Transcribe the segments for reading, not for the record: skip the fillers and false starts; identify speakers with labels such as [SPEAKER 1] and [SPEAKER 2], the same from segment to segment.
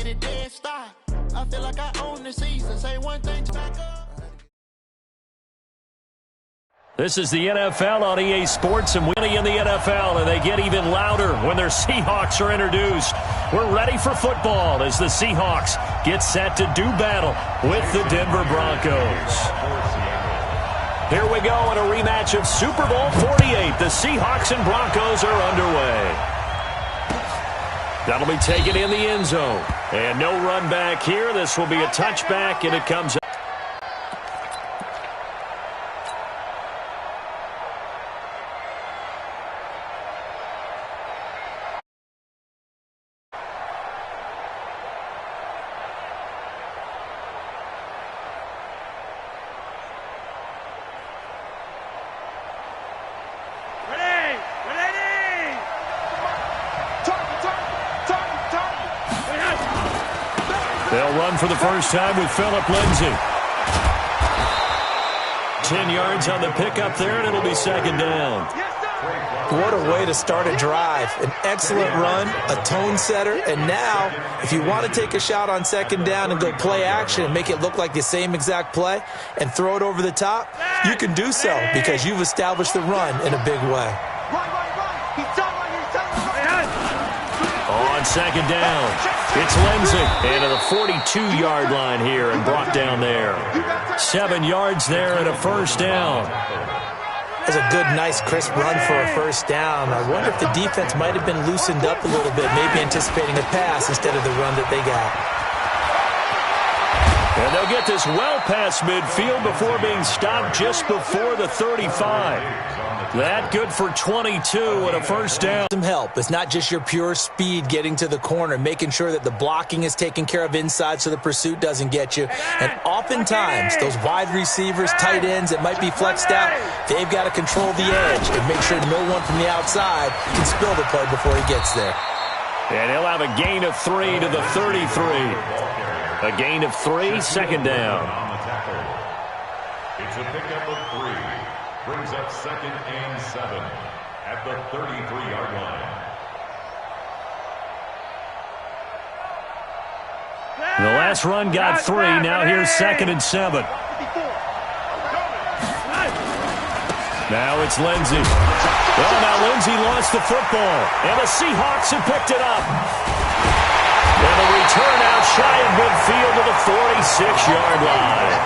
[SPEAKER 1] get it dead stop. I feel like I own the season. Say one thing, back up.
[SPEAKER 2] This is the NFL on EA Sports, and winning in the NFL, and they get even louder when their Seahawks are introduced. We're ready for football as the Seahawks get set to do battle with the Denver Broncos. Here we go in a rematch of Super Bowl 48. The Seahawks and Broncos are underway. That'll be taken in the end zone. And no run back here. This will be a touchback, and it comes out. They'll run for the first time with Phillip Lindsay. 10 yards on the pickup there, and it'll be second down.
[SPEAKER 3] What a way to start a drive. An excellent run, a tone setter, and now, if you want to take a shot on second down and go play action and make it look like the same exact play and throw it over the top, you can do so because you've established the run in a big way.
[SPEAKER 2] On second down, it's Lindsay into the 42-yard line here and brought down there. 7 yards there and a first down.
[SPEAKER 3] That's a good, nice, crisp run for a first down. I wonder if the defense might have been loosened up a little bit, maybe anticipating a pass instead of the run that they got.
[SPEAKER 2] And they'll get this well past midfield before being stopped just before the 35. That good for 22 and a first down.
[SPEAKER 3] Some help. It's not just your pure speed getting to the corner, making sure that the blocking is taken care of inside so the pursuit doesn't get you. And oftentimes, those wide receivers, tight ends that might be flexed out, they've got to control the edge and make sure no one from the outside can spill the play before he gets there.
[SPEAKER 2] And he'll have a gain of 3 to the 33. A gain of 3, second down.
[SPEAKER 4] It's a pickup of 3. Brings up second and 7 at the 33-yard line.
[SPEAKER 2] The last run got 3. Now here's second and 7. Now it's Lindsay. Well, now Lindsay lost the football, and the Seahawks have picked it up. And a return out shy of midfield to the 46-yard line.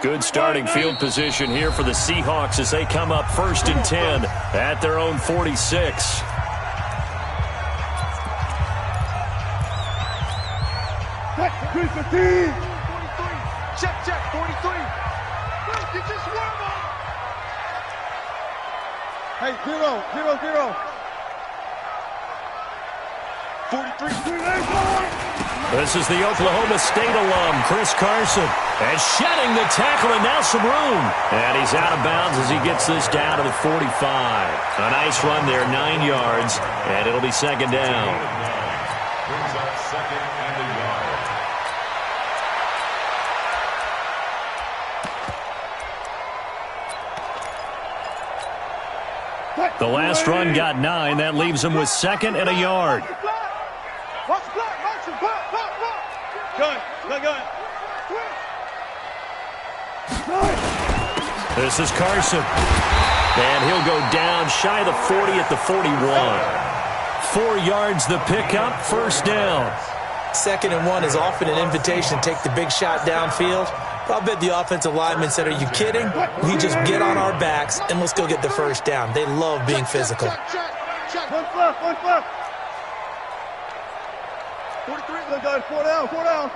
[SPEAKER 2] Good starting field position here for the Seahawks as they come up first and 10 at their own 46.
[SPEAKER 1] Check, 43. Get your swarm on. Hey, 0. 43.
[SPEAKER 2] This is the Oklahoma State alum, Chris Carson. And shedding the tackle, and now some room. And he's out of bounds as he gets this down to the 45. A nice run there, 9 yards, and it'll be second down.
[SPEAKER 4] Brings up second and a yard.
[SPEAKER 2] The last run got 9. That leaves him with second and a yard. This is Carson. And he'll go down shy of the 40 at the 41. 4 yards the pickup, first down.
[SPEAKER 3] Second and 1 is often an invitation to take the big shot downfield. I'll bet the offensive lineman said, are you kidding? We just get on our backs and let's go get the first down. They love being physical.
[SPEAKER 1] Check. One left. 43, let's go. 4 down.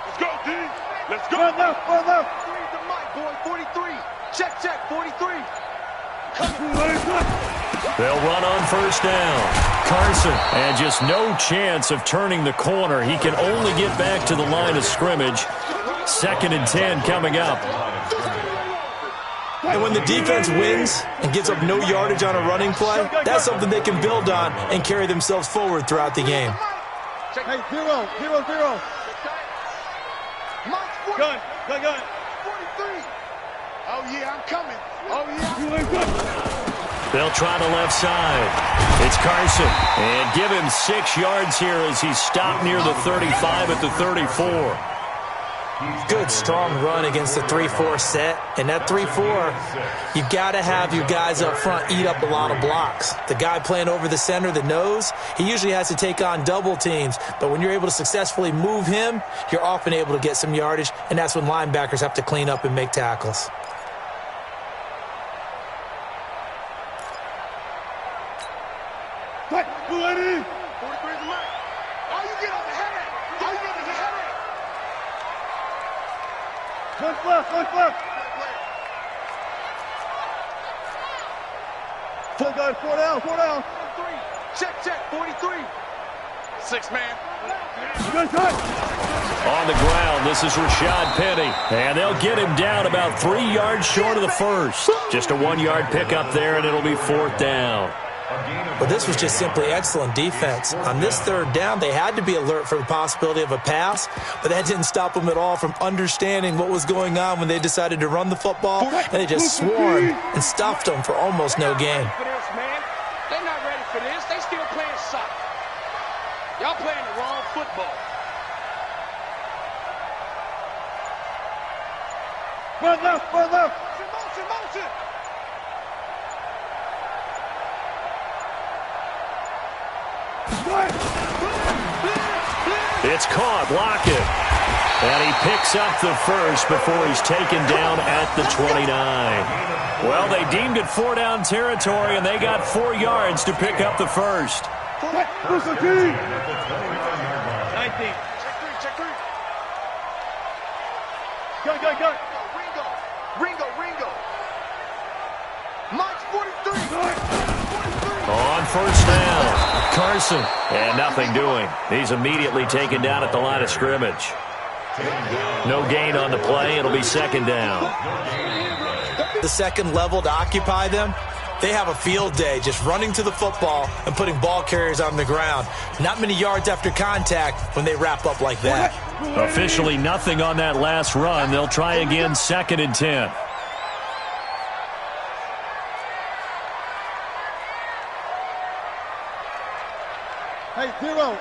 [SPEAKER 1] Let's go, D. Let's go. One left. 43. Check, 43.
[SPEAKER 2] They'll run on first down. Carson, and just no chance of turning the corner. He can only get back to the line of scrimmage. Second and 10 coming up.
[SPEAKER 3] And when the defense wins and gives up no yardage on a running play, that's something they can build on and carry themselves forward throughout the game.
[SPEAKER 1] Hey, 0, 0, 0. Gun.
[SPEAKER 5] 43. Oh, yeah, I'm coming. Oh, yeah.
[SPEAKER 2] They'll try the left side. It's Carson. And give him 6 yards here as he's stopped near the 35 at the 34.
[SPEAKER 3] Good, strong run against the 3-4 set. And that 3-4, you've got to have your guys up front eat up a lot of blocks. The guy playing over the center, the nose, he usually has to take on double teams. But when you're able to successfully move him, you're often able to get some yardage, and that's when linebackers have to clean up and make tackles.
[SPEAKER 1] Left. 4 down.
[SPEAKER 5] Check, 43. 6 man.
[SPEAKER 2] On the ground, this is Rashad Penny. And they'll get him down about 3 yards short of the first. Just a 1-yard pickup there, and it'll be 4th down.
[SPEAKER 3] Well, this was just simply excellent defense. On this 3rd down, they had to be alert for the possibility of a pass, but that didn't stop them at all from understanding what was going on when they decided to run the football, and they just swarmed and stuffed them for almost no gain.
[SPEAKER 5] They're not ready for this. They still playing soccer. Y'all playing the wrong football.
[SPEAKER 1] Run left.
[SPEAKER 5] Motion.
[SPEAKER 2] It's caught, Lockett. And he picks up the first before he's taken down at the 29. Well, they deemed it 4-down territory, and they got 4 yards to pick up the first.
[SPEAKER 1] 19.
[SPEAKER 5] Check 3.
[SPEAKER 1] Go. Ringo.
[SPEAKER 5] Mike's 43.
[SPEAKER 2] On first down, Carson. And nothing doing. He's immediately taken down at the line of scrimmage. No gain on the play. It'll be 2nd down.
[SPEAKER 3] The second level to occupy them, they have a field day just running to the football and putting ball carriers on the ground. Not many yards after contact when they wrap up like that.
[SPEAKER 2] Officially nothing on that last run. They'll try again 2nd and 10.
[SPEAKER 1] Hey, 0.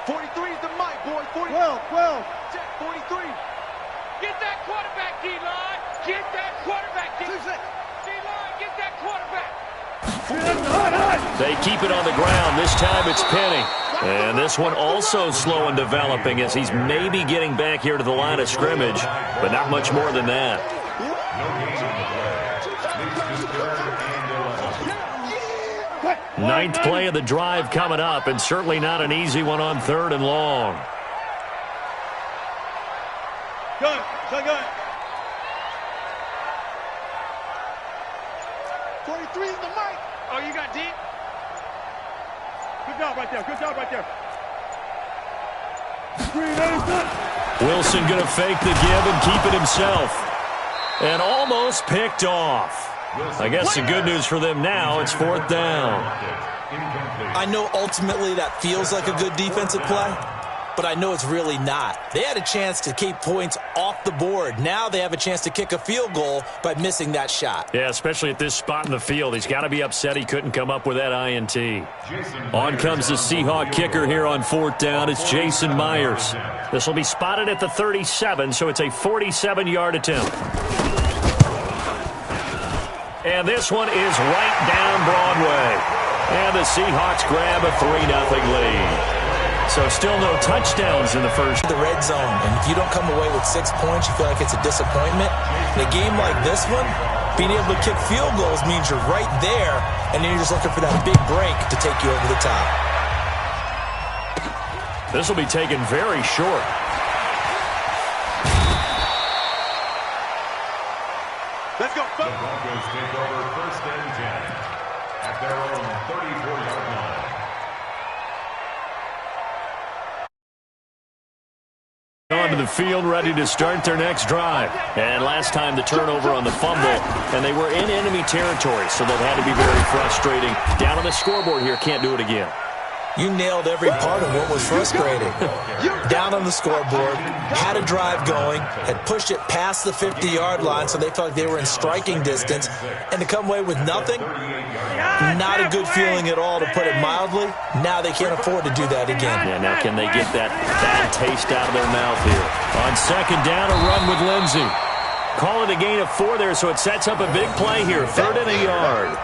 [SPEAKER 5] 43 is the mic, boy. 40.
[SPEAKER 1] 12.
[SPEAKER 5] Check, 43. Get that quarterback, D-line. Get that quarterback, D-line. Get that quarterback.
[SPEAKER 2] They keep it on the ground. This time it's Penny. And this one also slow in developing as he's maybe getting back here to the line of scrimmage, but not much more than that. Ninth play of the drive coming up, and certainly not an easy one on 3rd and long.
[SPEAKER 1] Gun.
[SPEAKER 5] 43 is the mic. Oh, you got deep?
[SPEAKER 1] Good job right there.
[SPEAKER 2] Wilson going to fake the give and keep it himself. And almost picked off. I guess the good news for them now, it's 4th down.
[SPEAKER 3] I know ultimately that feels like a good defensive play, but I know it's really not. They had a chance to keep points off the board. Now they have a chance to kick a field goal by missing that shot.
[SPEAKER 2] Yeah, especially at this spot in the field. He's got to be upset he couldn't come up with that INT. On comes the Seahawk kicker here on 4th down. It's Jason Myers. This will be spotted at the 37, so it's a 47-yard attempt. And this one is right down Broadway. And the Seahawks grab a 3-0 lead. So still no touchdowns in the first.
[SPEAKER 3] The red zone, and if you don't come away with 6 points, you feel like it's a disappointment. In a game like this one, being able to kick field goals means you're right there, and then you're just looking for that big break to take you over the top.
[SPEAKER 2] This will be taken very short.
[SPEAKER 1] Let's go.
[SPEAKER 4] The Broncos take over 1st and 10 at their own 34-yard line.
[SPEAKER 2] On onto the field, ready to start their next drive. And last time the turnover on the fumble, and they were in enemy territory, so that had to be very frustrating. Down on the scoreboard here, can't do it again.
[SPEAKER 3] You nailed every part of what was frustrating. Down on the scoreboard, had a drive going, had pushed it past the 50-yard line so they felt like they were in striking distance, and to come away with nothing, not a good feeling at all, to put it mildly. Now they can't afford to do that again.
[SPEAKER 2] Yeah, now can they get that bad taste out of their mouth here? On second down, a run with Lindsey. Call it a gain of 4 there, so it sets up a big play here. 3rd and a yard.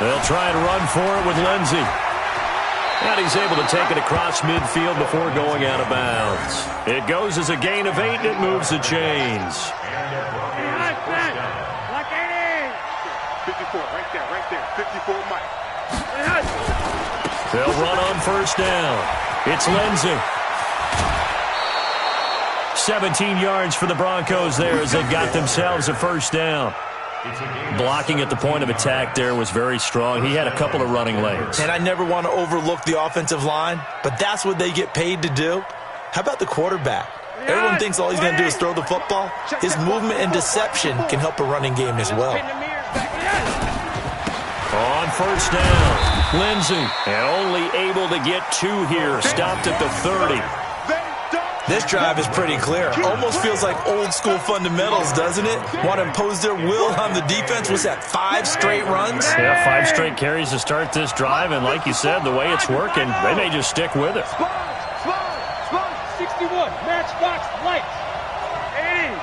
[SPEAKER 2] They'll try and run for it with Lindsey. And he's able to take it across midfield before going out of bounds. It goes as a gain of 8, and it moves the chains.
[SPEAKER 1] 54, right there. 54, Mike.
[SPEAKER 2] They'll run on first down. It's Lindsey. 17 yards for the Broncos there as they've got themselves a first down. Blocking at the point of attack there was very strong. He had a couple of running lanes.
[SPEAKER 3] And I never want to overlook the offensive line, but that's what they get paid to do. How about the quarterback? Everyone thinks all he's going to do is throw the football. His movement and deception can help a running game as well.
[SPEAKER 2] On first down, Lindsey, and only able to get 2 here. Stopped at the 30.
[SPEAKER 3] This drive is pretty clear. Almost feels like old school fundamentals, doesn't it? Want to impose their will on the defense. Was that 5 straight runs?
[SPEAKER 2] Yeah, 5 straight carries to start this drive, and like you said, the way it's working, they may just stick with it.
[SPEAKER 5] 61, matchbox lights. 80.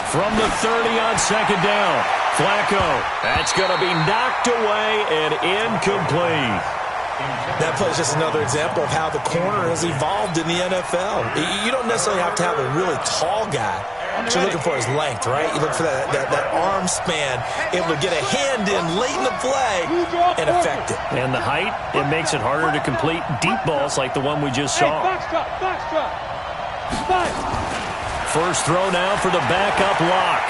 [SPEAKER 2] From the 30 on second down, Flacco. That's going to be knocked away and incomplete.
[SPEAKER 3] That play is just another example of how the corner has evolved in the NFL. You don't necessarily have to have a really tall guy. What you're looking for is length, right? You look for that arm span, able to get a hand in late in the play and affect it.
[SPEAKER 2] And the height, it makes it harder to complete deep balls like the one we just saw.
[SPEAKER 5] Box drop.
[SPEAKER 2] First throw now for the backup lock.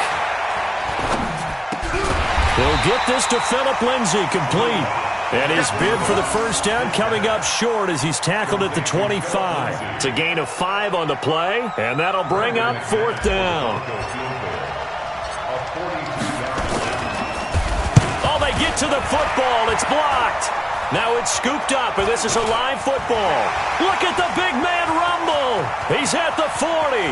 [SPEAKER 2] He'll get this to Phillip Lindsey, complete. And his bid for the first down coming up short as he's tackled at the 25. It's a gain of 5 on the play, and that'll bring up 4th down. Oh, they get to the football. It's blocked. Now it's scooped up, and this is a live football. Look at the big man rumble. He's at the 40,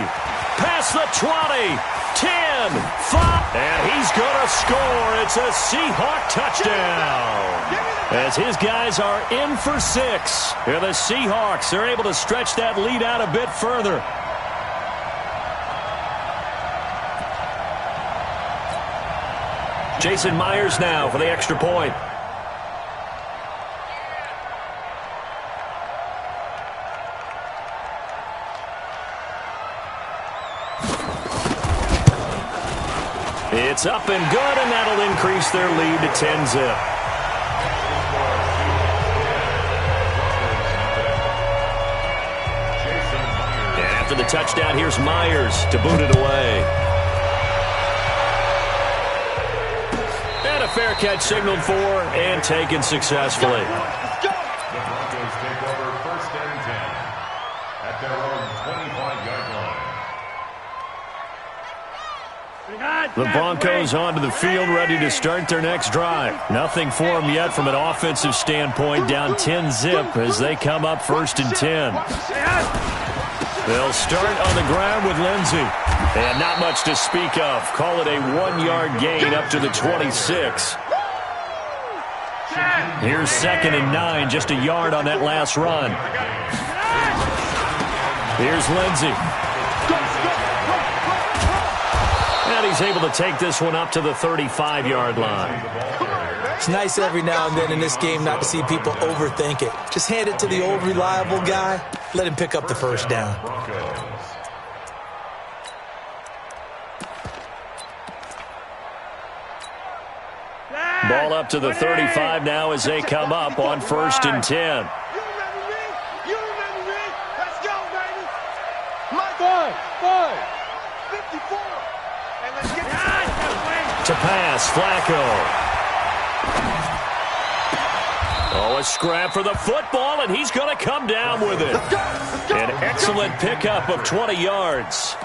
[SPEAKER 2] past the 20, 10, 5, and he's going to score. It's a Seahawk touchdown. As his guys are in for 6. And the Seahawks are able to stretch that lead out a bit further. Jason Myers now for the extra point. It's up and good, and that'll increase their lead to 10-zip. The touchdown, here's Myers to boot it away. And a fair catch signaled for and taken successfully.
[SPEAKER 4] The Broncos take over 1st and 10 at their own 25-yard line.
[SPEAKER 2] The Broncos onto the field, ready to start their next drive. Nothing for them yet from an offensive standpoint, down 10-zip as they come up 1st and 10. They'll start on the ground with Lindsey. And not much to speak of. Call it a 1-yard gain up to the 26. Here's 2nd and 9, just a yard on that last run. Here's Lindsey. And he's able to take this one up to the 35-yard line.
[SPEAKER 3] It's nice every now and then in this game not to see people overthink it. Just hand it to the old reliable guy. Let him pick up the first down.
[SPEAKER 2] Ball up to the 35 now as they come up on 1st and 10.
[SPEAKER 1] You remember me? Let's go, baby. My
[SPEAKER 5] 5.
[SPEAKER 1] 54.
[SPEAKER 2] pass. Flacco. Oh, a scrap for the football, and he's going to come down with it. An excellent pickup of 20 yards.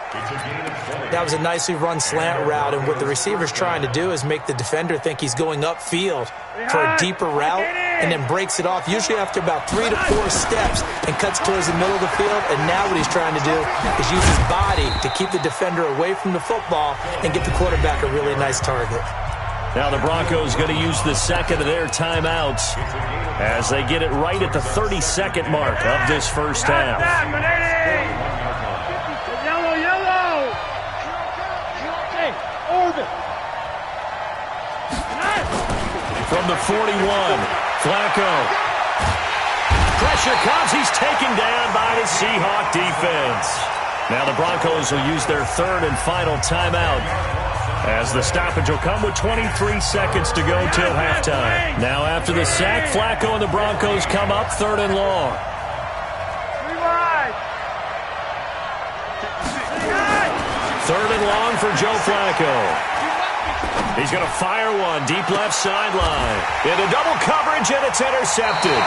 [SPEAKER 3] That was a nicely run slant route, and what the receiver's trying to do is make the defender think he's going upfield for a deeper route and then breaks it off, usually after about 3 to 4 steps, and cuts towards the middle of the field. And now what he's trying to do is use his body to keep the defender away from the football and get the quarterback a really nice target.
[SPEAKER 2] Now the Broncos going to use the second of their timeouts as they get it right at the 30-second mark of this first half.
[SPEAKER 5] Yellow. Hey, orbit.
[SPEAKER 2] From the 41, Flacco. Pressure comes. He's taken down by the Seahawk defense. Now the Broncos will use their third and final timeout, as the stoppage will come with 23 seconds to go till halftime. Now after the sack, Flacco and the Broncos come up third and long. Third and long for Joe Flacco. He's going to fire one deep left sideline. Into double coverage, and it's intercepted.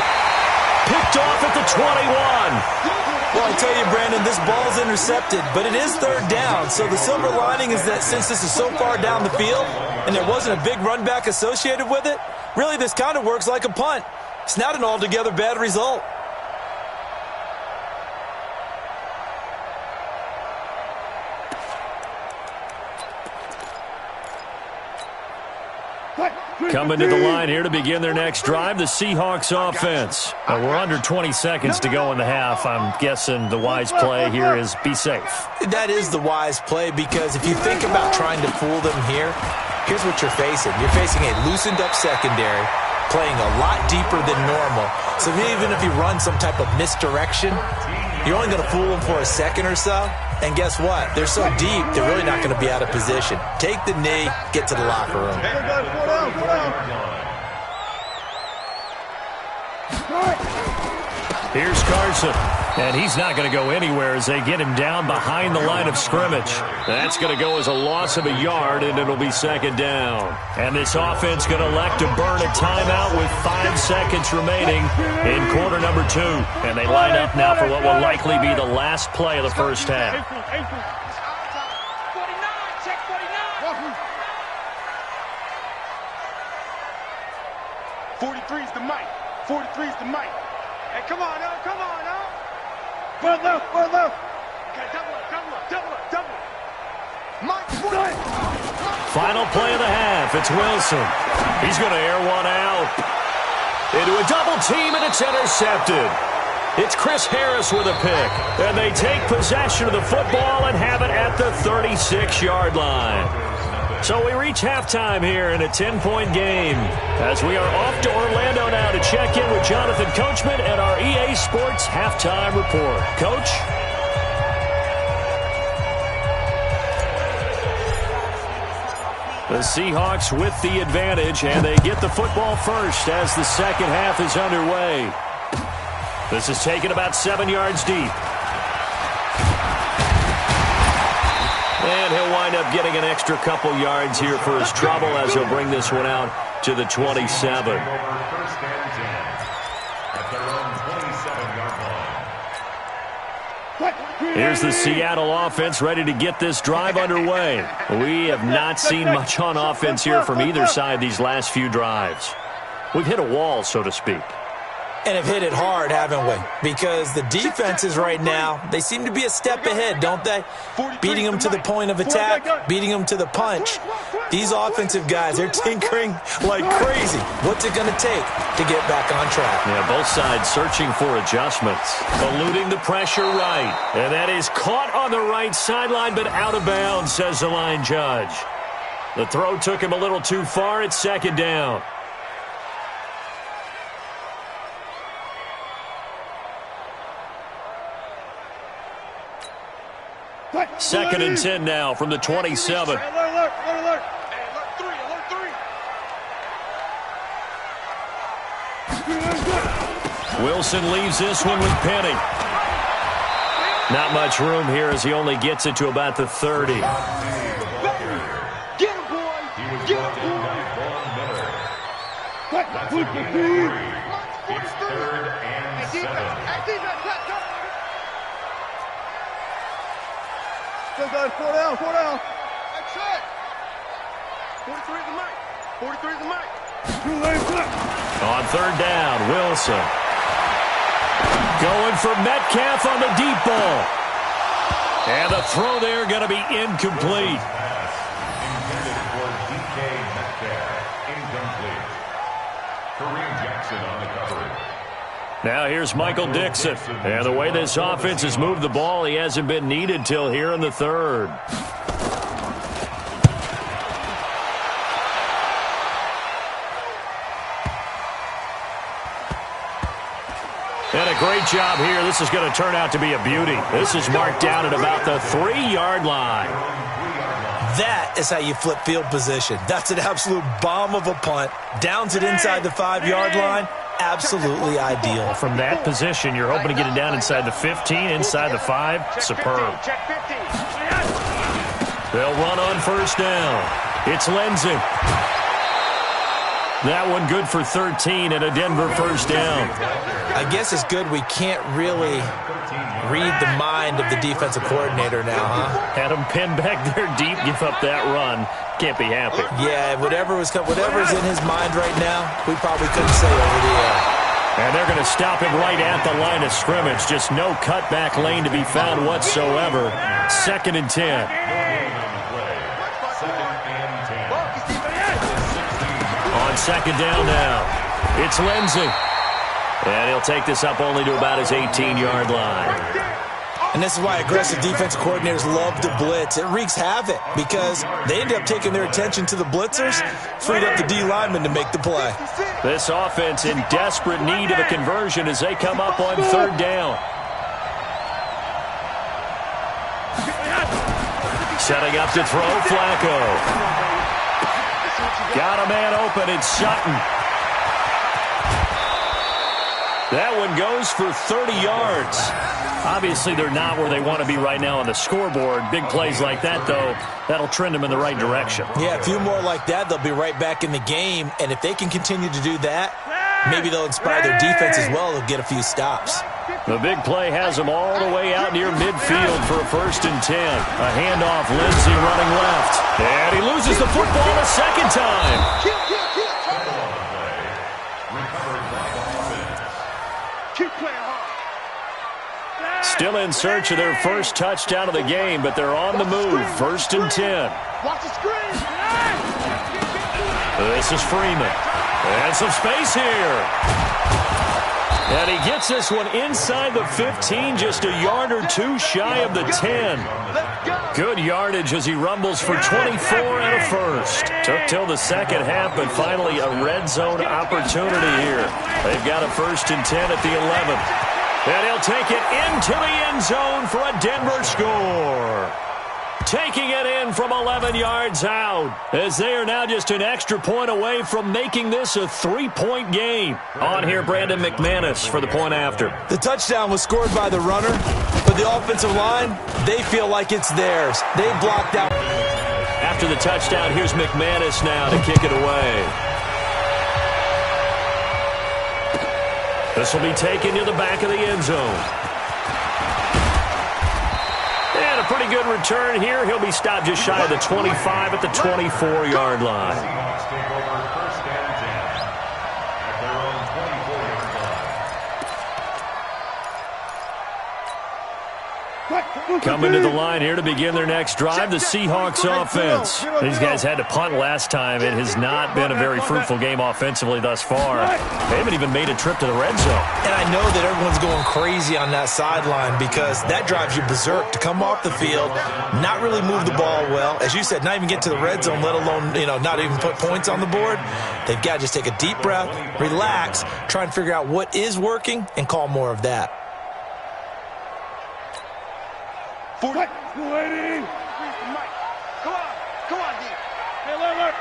[SPEAKER 2] Picked off at the 21.
[SPEAKER 3] Well, I tell you, Brandon, this ball's intercepted, but it is third down. So the silver lining is that since this is so far down the field and there wasn't a big run back associated with it, really this kind of works like a punt. It's not an altogether bad result.
[SPEAKER 2] Coming to the line here to begin their next drive, the Seahawks offense. We're under 20 seconds to go in the half. I'm guessing the wise play here is be safe.
[SPEAKER 3] That is the wise play, because if you think about trying to fool them here, here's what you're facing. You're facing a loosened up secondary, playing a lot deeper than normal. So even if you run some type of misdirection, you're only going to fool them for a second or so. And guess what? They're so deep, they're really not going to be out of position. Take the knee, get to the locker room.
[SPEAKER 2] Here's Carson, and he's not going to go anywhere as they get him down behind the line of scrimmage. That's going to go as a loss of a yard, and it'll be second down. And this offense going to elect to burn a timeout with 5 seconds remaining in quarter number 2. And they line up now for what will likely be the last play of the first half.
[SPEAKER 1] 43's the mic. 43's the mic. Hey, come on now, come on now. Run left, run left. Okay, double up, double up, double up, double up. Mike,
[SPEAKER 2] final play of the half. It's Wilson. He's going to air one out. Into a double team, and it's intercepted. It's Chris Harris with a pick. And they take possession of the football and have it at the 36-yard line. So we reach halftime here in a 10-point game, as we are off to Orlando now to check in with Jonathan Coachman at our EA Sports Halftime Report. Coach? The Seahawks with the advantage, and they get the football first as the second half is underway. This is taken about 7 yards deep. And he'll wind up getting an extra couple yards here for his trouble as he'll bring this one out to the 27. Here's the Seattle offense ready to get this drive underway. We have not seen much on offense here from either side these last few drives. We've hit a wall, so to speak.
[SPEAKER 3] And have hit it hard, haven't we? Because the defenses right now, they seem to be a step ahead, don't they? Beating them to the point of attack, beating them to the punch. These offensive guys, they're tinkering like crazy. What's it going to take to get back on track?
[SPEAKER 2] Yeah, both sides searching for adjustments. Eluding the pressure right. And that is caught on the right sideline, but out of bounds, says the line judge. The throw took him a little too far. It's second down. Second and 10 now from the 27.
[SPEAKER 1] Alert, alert, alert. Hey, alert 3, alert 3.
[SPEAKER 2] Wilson leaves this one with Penny. Not much room here as he only gets it to about the 30.
[SPEAKER 1] Get him, boy. Get him.
[SPEAKER 4] That's a gain of 3. It's 3rd and 7.
[SPEAKER 1] Still going, 4 down, 4 down. That's it. 43 is the mic. 43 is the mic.
[SPEAKER 2] On 3rd down, Wilson. Going for Metcalf on the deep ball. And the throw there going to be incomplete.
[SPEAKER 4] Intended for DK Metcalf. Incomplete. Kareem Jackson on the coverage.
[SPEAKER 2] Now here's Michael Dixon. And the way this offense has moved the ball, he hasn't been needed till here in the 3rd. And a great job here. This is going to turn out to be a beauty. This is marked down at about the 3-yard line.
[SPEAKER 3] That is how you flip field position. That's an absolute bomb of a punt. Downs it inside the 5-yard line. Absolutely ideal.
[SPEAKER 2] From that position, you're hoping to get it down inside the 15, inside the 5. Superb. They'll run on 1st down. It's Lindsey. That one good for 13 and a Denver 1st down.
[SPEAKER 3] I guess it's good we can't really read the mind of the defensive coordinator now, huh?
[SPEAKER 2] Had him pinned back there deep, give up that run. Can't be happy.
[SPEAKER 3] Yeah, whatever's in his mind right now, we probably couldn't say over the air.
[SPEAKER 2] And they're going to stop him right at the line of scrimmage. Just no cutback lane to be found whatsoever. 2nd and 10. On 2nd down now, it's Lindsey. And he'll take this up only to about his 18-yard line.
[SPEAKER 3] And this is why aggressive defensive coordinators love to blitz. It wreaks havoc because they end up taking their attention to the blitzers, freed up the D lineman to make the play.
[SPEAKER 2] This offense in desperate need of a conversion as they come up on 3rd down. Setting up to throw, Flacco. Got a man open, it's Sutton. That one goes for 30 yards. Obviously, they're not where they want to be right now on the scoreboard. Big plays like that, though, that'll trend them in the right direction.
[SPEAKER 3] Yeah, a few more like that, they'll be right back in the game. And if they can continue to do that, maybe they'll inspire their defense as well. They'll get a few stops.
[SPEAKER 2] The big play has them all the way out near midfield for a 1st and 10. A handoff, Lindsey running left. And he loses the football a 2nd time. Still in search of their first touchdown of the game, but they're on the move. 1st and 10.
[SPEAKER 1] Watch the screen.
[SPEAKER 2] This is Freeman. And some space here. And he gets this one inside the 15, just a yard or 2 shy of the 10. Good yardage as he rumbles for 24 and a 1st. Took till the 2nd half, but finally a red zone opportunity here. They've got a 1st and 10 at the 11th. And he'll take it into the end zone for a Denver score. Taking it in from 11 yards out, as they are now just an extra point away from making this a 3-point game. On here, Brandon McManus for the point after.
[SPEAKER 3] The touchdown was scored by the runner, but the offensive line, they feel like it's theirs. They blocked out.
[SPEAKER 2] After the touchdown, here's McManus now to kick it away. This will be taken to the back of the end zone. And a pretty good return here. He'll be stopped just shy of the 25 at the 24-yard line.
[SPEAKER 4] Seahawks take over 1st and 10 at their own 24-yard line.
[SPEAKER 2] Coming to the line here to begin their next drive, the Seahawks offense. These guys had to punt last time. It has not been a very fruitful game offensively thus far. They haven't even made a trip to the red zone.
[SPEAKER 3] And I know that everyone's going crazy on that sideline because that drives you berserk to come off the field, not really move the ball well. As you said, not even get to the red zone, let alone, not even put points on the board. They've got to just take a deep breath, relax, try and figure out what is working, and call more of that.
[SPEAKER 1] 40. Come on, come on, D. Hey, alert.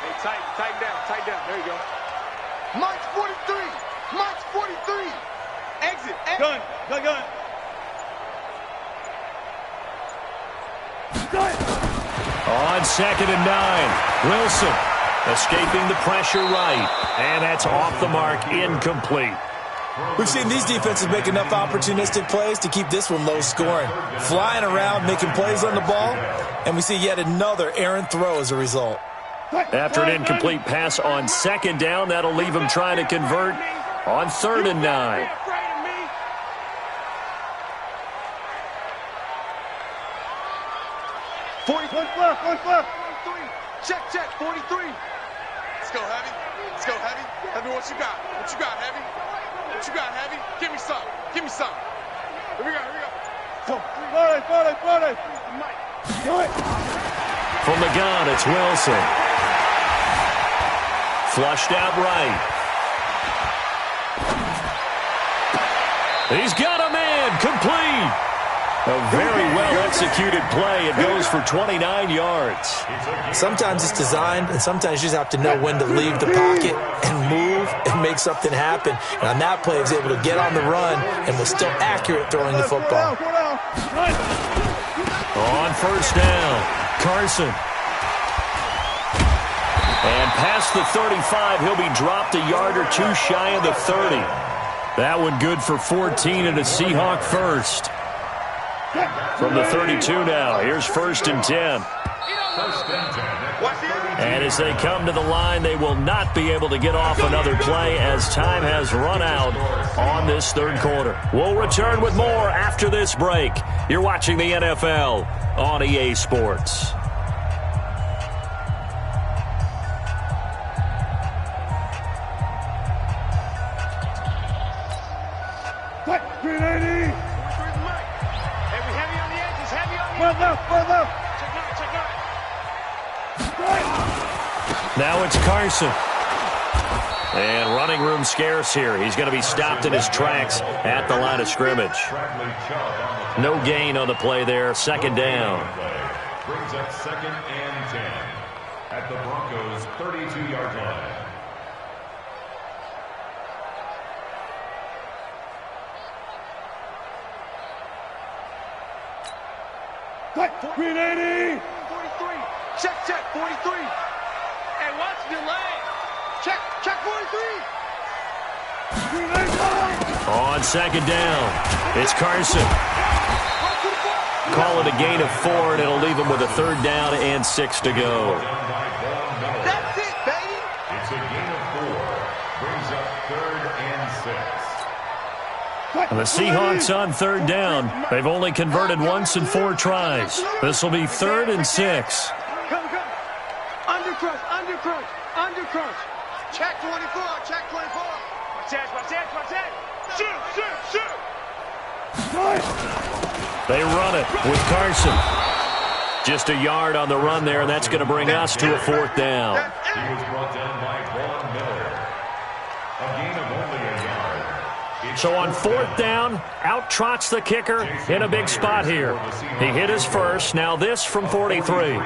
[SPEAKER 1] Hey, tighten down. There you go. March 43. Exit. Gun.
[SPEAKER 2] On 2nd and 9, Wilson. Escaping the pressure right. And that's off the mark, incomplete.
[SPEAKER 3] We've seen these defenses make enough opportunistic plays to keep this one low scoring. Flying around, making plays on the ball, and we see yet another errant throw as a result.
[SPEAKER 2] After an incomplete pass on second down, that'll leave him trying to convert on 3rd and 9.
[SPEAKER 1] 43. Check, 43.
[SPEAKER 5] Let's go, Heavy. Let's go, Heavy. Heavy, what you got? What you got, Heavy? What you got, Heavy? Give me some. Give me some. Here we go, here we go.
[SPEAKER 2] From the gun, it's Wilson. Flushed out right. He's got a man, complete. A very well-executed play. It goes for 29 yards.
[SPEAKER 3] Sometimes it's designed, and sometimes you just have to know when to leave the pocket and move and make something happen. And on that play, he was able to get on the run and was still accurate throwing the football.
[SPEAKER 2] On 1st down, Carson. And past the 35, he'll be dropped a yard or two shy of the 30. That one good for 14 and a Seahawk first. From the 32 now, here's 1st and 10. And as they come to the line, they will not be able to get off another play as time has run out on this 3rd quarter. We'll return with more after this break. You're watching the NFL on EA Sports. Now it's Carson. And running room scarce here. He's going to be stopped in his tracks at the line of scrimmage. No gain on the play there. 2nd down.
[SPEAKER 4] Brings up 2nd and 10 at the Broncos' 32-yard line.
[SPEAKER 1] Green 80. 43. Check, 43.
[SPEAKER 5] Hey, watch the lane. Check 43.
[SPEAKER 2] On 2nd down, it's Carson. Call it a gain of 4, and it'll leave him with a 3rd down and 6 to go.
[SPEAKER 5] That's it, baby.
[SPEAKER 4] It's a gain of 4. Brings up 3rd and 6.
[SPEAKER 2] And the Seahawks on 3rd down. They've only converted once in 4 tries. This will be 3rd and 6.
[SPEAKER 1] Come. Undercrunch.
[SPEAKER 5] Check 24. Check 24.
[SPEAKER 1] Watch that. Shoot.
[SPEAKER 2] They run it with Carson. Just a yard on the run there, and that's going to bring us to a 4th down.
[SPEAKER 4] He was brought down by Vaughn Miller. A gain of only a yard.
[SPEAKER 2] So on 4th down, out trots the kicker in a big spot here. He hit his first. Now this from 43.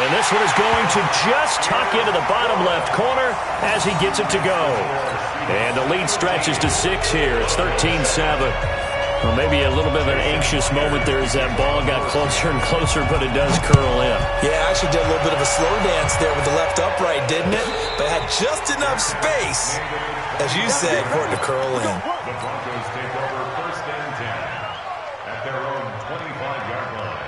[SPEAKER 2] And this one is going to just tuck into the bottom left corner as he gets it to go. And the lead stretches to 6 here. It's 13-7. Well, maybe a little bit of an anxious moment there as that ball got closer and closer, but it does curl in.
[SPEAKER 3] Yeah, actually did a little bit of a slow dance there with the left upright, didn't it? But had just enough space, as you said, for it to curl in.
[SPEAKER 4] The Broncos take over 1st and 10 at their own 25-yard line.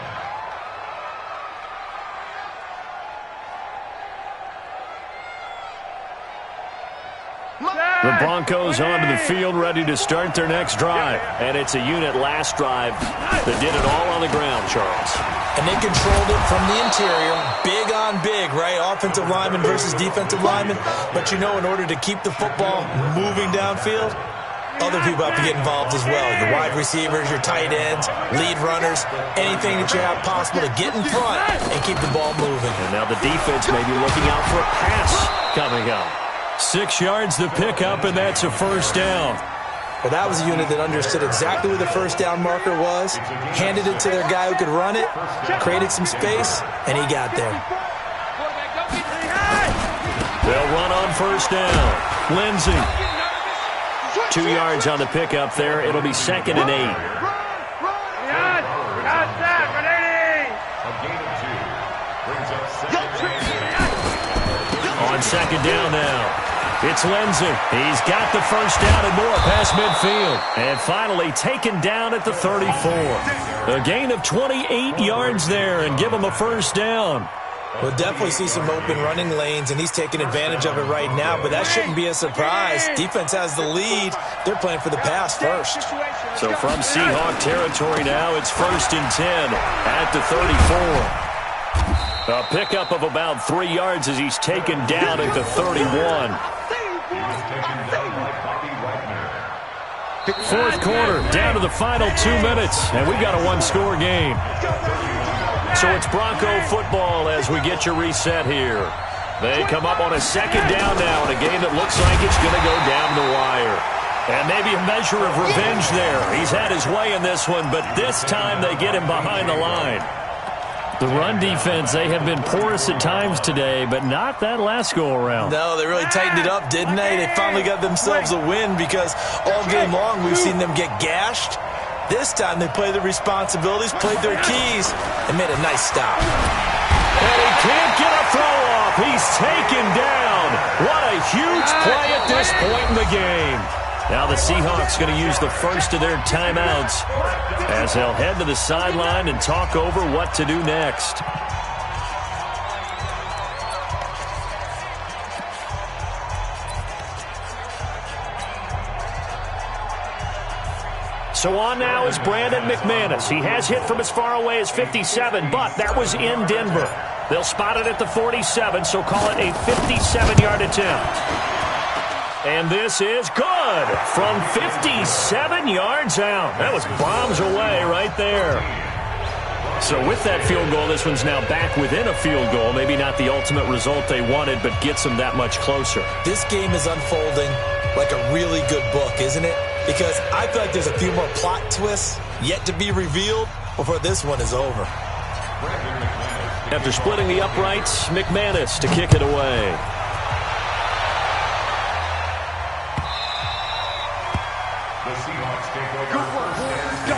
[SPEAKER 2] The Broncos onto the field, ready to start their next drive. And it's a unit last drive that did it all on the ground, Charles.
[SPEAKER 3] And they controlled it from the interior. Big on big, right? Offensive lineman versus defensive lineman. But you know, in order to keep the football moving downfield, other people have to get involved as well. Your wide receivers, your tight ends, lead runners, anything that you have possible to get in front and keep the ball moving.
[SPEAKER 2] And now the defense may be looking out for a pass coming up. 6 yards the pickup, and that's a 1st down.
[SPEAKER 3] Well, that was a unit that understood exactly where the 1st down marker was, handed it to their guy who could run it, created some space, and he got there.
[SPEAKER 2] They'll run on 1st down. Lindsey. 2 yards on the pickup there. It'll be 2nd and 8. On second down now. It's Lindsey. He's got the first down and more past midfield. And finally taken down at the 34. A gain of 28 yards there and give him a first down.
[SPEAKER 3] We'll definitely see some open running lanes, and he's taking advantage of it right now, but that shouldn't be a surprise. Defense has the lead. They're playing for the pass first.
[SPEAKER 2] So from Seahawk territory now, it's 1st and 10 at the 34. A pickup of about 3 yards as he's taken down at the 31. Fourth quarter, down to the final 2 minutes, and we've got a one-score game. So it's Bronco football as we get your reset here. They come up on a second down now in a game that looks like it's going to go down the wire. And maybe a measure of revenge there. He's had his way in this one, but this time they get him behind the line. The run defense, they have been porous at times today, but not that last go-around.
[SPEAKER 3] No, they really tightened it up, didn't they? They finally got themselves a win because all game long we've seen them get gashed. This time they played their responsibilities, played their keys, and made a nice stop.
[SPEAKER 2] And he can't get a throw off. He's taken down. What a huge play at this point in the game. Now the Seahawks going to use the first of their timeouts as they'll head to the sideline and talk over what to do next. So on now is Brandon McManus. He has hit from as far away as 57, but that was in Denver. They'll spot it at the 47, so call it a 57-yard attempt. And this is good from 57 yards out. That was bombs away right there. So with that field goal, this one's now back within a field goal. Maybe not the ultimate result they wanted, but gets them that much closer.
[SPEAKER 3] This game is unfolding like a really good book, isn't it? Because I feel like there's a few more plot twists yet to be revealed before this one is over.
[SPEAKER 2] After splitting the uprights, McManus to kick it away.
[SPEAKER 4] The Seahawks take over.
[SPEAKER 1] Good work. Go.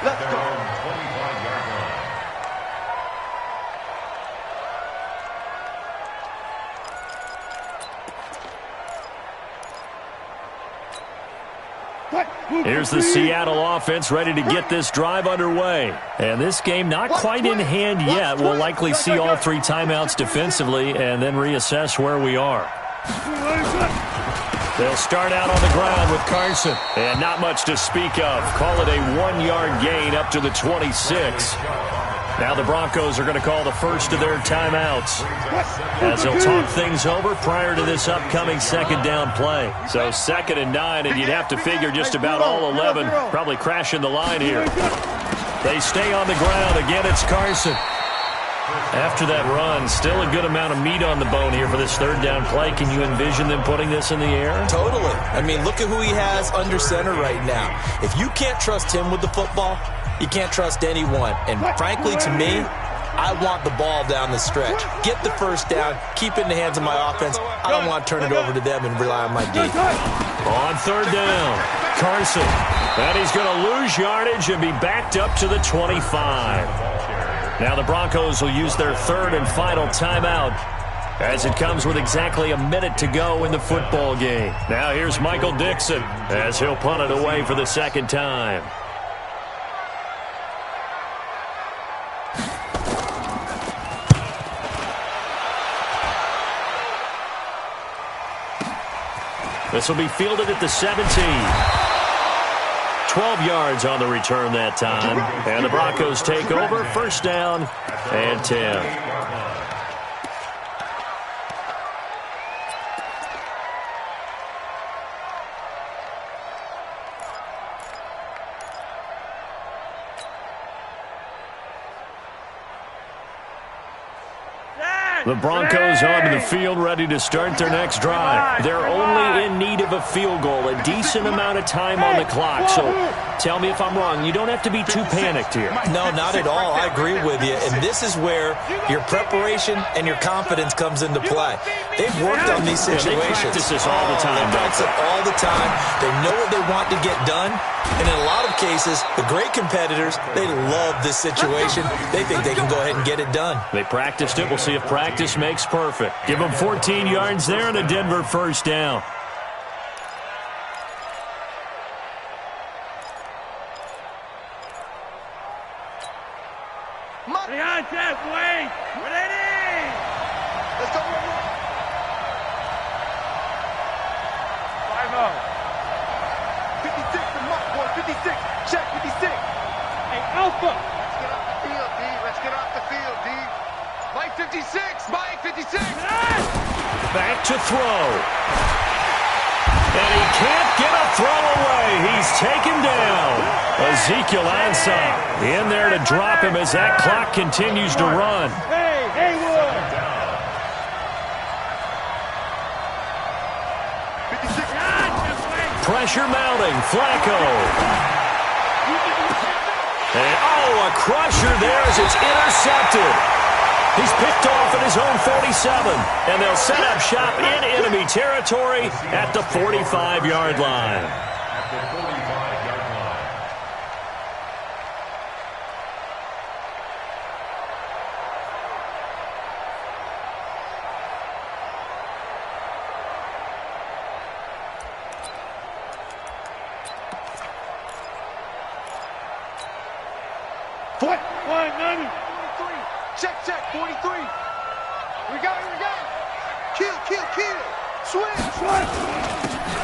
[SPEAKER 1] Let's go.
[SPEAKER 4] 25-yard line.
[SPEAKER 2] Here's the Seattle offense ready to get this drive underway. And this game not quite in hand yet. We'll likely see all 3 timeouts defensively and then reassess where we are. They'll start out on the ground with Carson. And not much to speak of. Call it a 1-yard gain up to the 26. Now the Broncos are going to call the first of their timeouts as they'll talk things over prior to this upcoming second down play. So 2nd and 9, and you'd have to figure just about all 11 probably crashing the line here. They stay on the ground. Again, it's Carson. After that run, still a good amount of meat on the bone here for this third down play. Can you envision them putting this in the air?
[SPEAKER 3] Totally. I mean, look at who he has under center right now. If you can't trust him with the football, you can't trust anyone. And frankly, to me, I want the ball down the stretch. Get the first down, keep it in the hands of my offense. I don't want to turn it over to them and rely on my D.
[SPEAKER 2] On third down, Carson. And he's going to lose yardage and be backed up to the 25. Now the Broncos will use their third and final timeout as it comes with exactly a minute to go in the football game. Now here's Michael Dixon as he'll punt it away for the second time. This will be fielded at the 17. 12 yards on the return that time. And the Broncos take over. First down and 10. The Broncos onto the field ready to start their next drive. They're only in need of a field goal, a decent amount of time on the clock. So tell me if I'm wrong. You don't have to be too panicked here.
[SPEAKER 3] No, not at all. I agree with you. And this is where your preparation and your confidence comes into play. They've worked on these situations.
[SPEAKER 2] They practice this all the time.
[SPEAKER 3] They practice it all the time. They know what they want to get done. And in a lot of cases, the great competitors, they love this situation. They think they can go ahead and get it done.
[SPEAKER 2] They practiced it. We'll see if practice Practice makes perfect. Give them 14 yards there and a Denver first down.
[SPEAKER 1] Behind that, wait! Ready! Let's go, run, run! 5-0. 56 to Mike, boy, 56. Check, 56. Hey, Alpha! Let's get off the field, D. Let's get off the field, D. Mike 56, Mike 56.
[SPEAKER 2] Back to throw. And he can't get a throw away. He's taken down. Ezekiel Ansah in there to drop him as that clock continues to run.
[SPEAKER 1] Hey, Haywood. 56.
[SPEAKER 2] Pressure mounting. Flacco. And, a crusher there as it's intercepted. He's picked off at his own 47, and they'll set up shop in enemy territory at the 45-yard line.
[SPEAKER 4] At the 45-yard line.
[SPEAKER 1] One, 90. 43. Check, 43. We got it. Kill. Swing.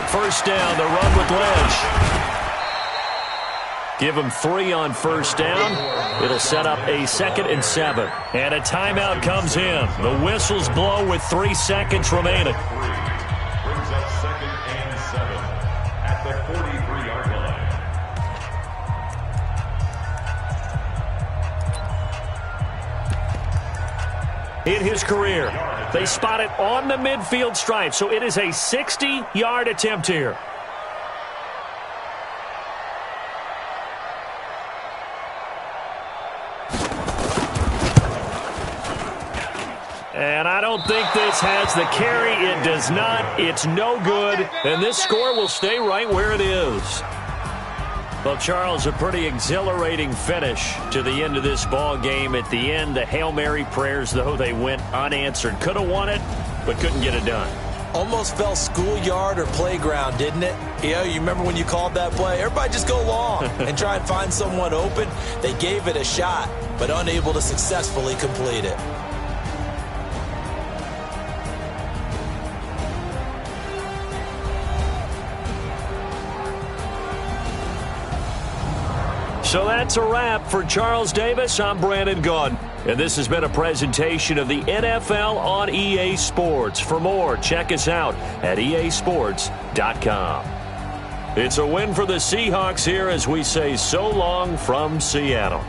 [SPEAKER 2] First down, the run with Lynch. Give him 3 on first down. It'll set up a 2nd and 7. And a timeout comes in. The whistles blow with 3 seconds remaining.
[SPEAKER 4] Brings up 2nd and 7 at the 43-yard line.
[SPEAKER 2] In his career, they spot it on the midfield stripe, so it is a 60-yard attempt here. And I don't think this has the carry. It does not. It's no good. And this score will stay right where it is. Well, Charles, a pretty exhilarating finish to the end of this ball game. At the end, the Hail Mary prayers, though, they went unanswered. Could have won it, but couldn't get it done.
[SPEAKER 3] Almost felt schoolyard or playground, didn't it? You remember when you called that play? Everybody just go long and try and find someone open. They gave it a shot, but unable to successfully complete it.
[SPEAKER 2] So that's a wrap for Charles Davis. I'm Brandon Gaudin, and this has been a presentation of the NFL on EA Sports. For more, check us out at easports.com. It's a win for the Seahawks here as we say so long from Seattle.